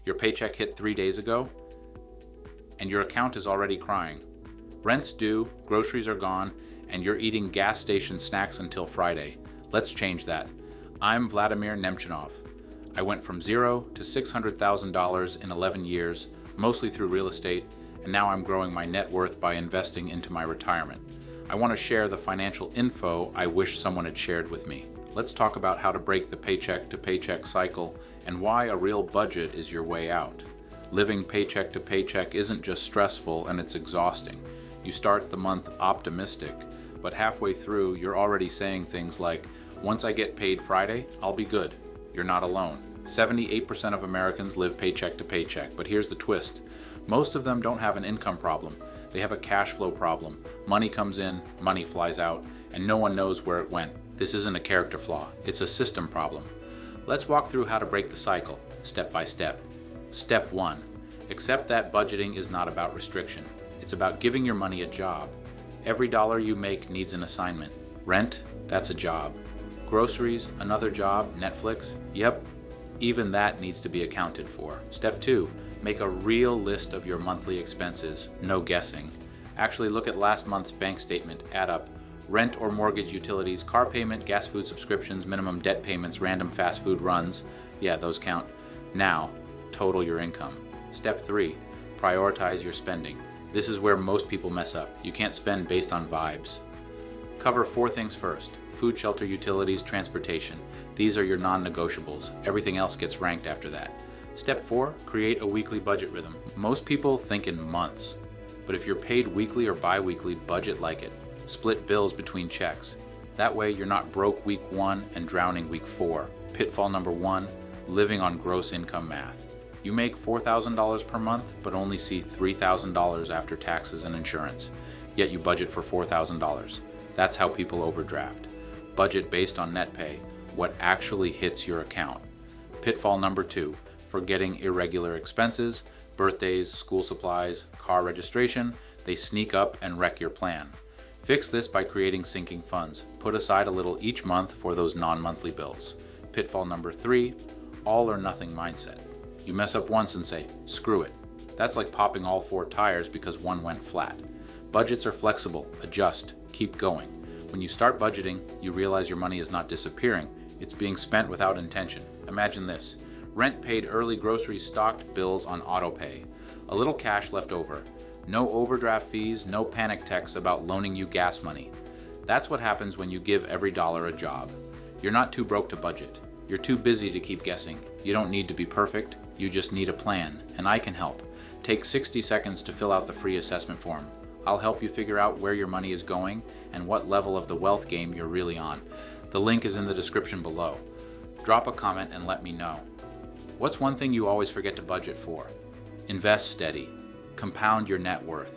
Your paycheck hit 3 days ago, and your account is already crying. Rent's due, groceries are gone, and you're eating gas station snacks until Friday. Let's change that. I'm Vladimir Nemchinov. I went from zero to $600,000 in 11 years, mostly through real estate, and now I'm growing my net worth by investing into my retirement. I want to share the financial info I wish someone had shared with me. Let's talk about how to break the paycheck to paycheck cycle and why a real budget is your way out. Living paycheck to paycheck isn't just stressful and it's exhausting. You start the month optimistic, but halfway through you're already saying things like, once I get paid Friday, I'll be good. You're not alone. 78% of Americans live paycheck to paycheck, but here's the twist. Most of them don't have an income problem. They have a cash flow problem. Money comes in, money flies out, and no one knows where it went. This isn't a character flaw, it's a system problem. Let's walk through how to break the cycle, step by step. Step 1. Accept that budgeting is not about restriction. It's about giving your money a job. Every dollar you make needs an assignment. Rent, that's a job. Groceries, another job. Netflix, yep, even that needs to be accounted for. Step 2, make a real list of your monthly expenses, no guessing. Actually look at last month's bank statement, add up rent or mortgage, utilities, car payment, gas, food subscriptions, minimum debt payments, random fast food runs. Yeah, those count. Now, total your income. Step 3, prioritize your spending. This is where most people mess up. You can't spend based on vibes. Cover 4 things first: food, shelter, utilities, transportation. These are your non-negotiables. Everything else gets ranked after that. Step 4, create a weekly budget rhythm. Most people think in months, but if you're paid weekly or bi-weekly, budget like it. Split bills between checks. That way you're not broke week 1 and drowning week 4. Pitfall number 1, living on gross income math. You make $4,000 per month, but only see $3,000 after taxes and insurance. Yet you budget for $4,000. That's how people overdraft. Budget based on net pay, what actually hits your account. Pitfall number 2, forgetting irregular expenses, birthdays, school supplies, car registration. They sneak up and wreck your plan. Fix this by creating sinking funds. Put aside a little each month for those non-monthly bills. Pitfall number 3, all or nothing mindset. You mess up once and say, screw it. That's like popping all 4 tires because one went flat. Budgets are flexible, adjust, keep going. When you start budgeting, you realize your money is not disappearing, it's being spent without intention. Imagine this: rent paid early, groceries stocked, bills on auto pay. A little cash left over. No overdraft fees, no panic texts about loaning you gas money. That's what happens when you give every dollar a job. You're not too broke to budget. You're too busy to keep guessing. You don't need to be perfect, you just need a plan, and I can help. Take 60 seconds to fill out the free assessment form. I'll help you figure out where your money is going and what level of the wealth game you're really on. The link is in the description below. Drop a comment and let me know. What's one thing you always forget to budget for? Invest steady. Compound your net worth.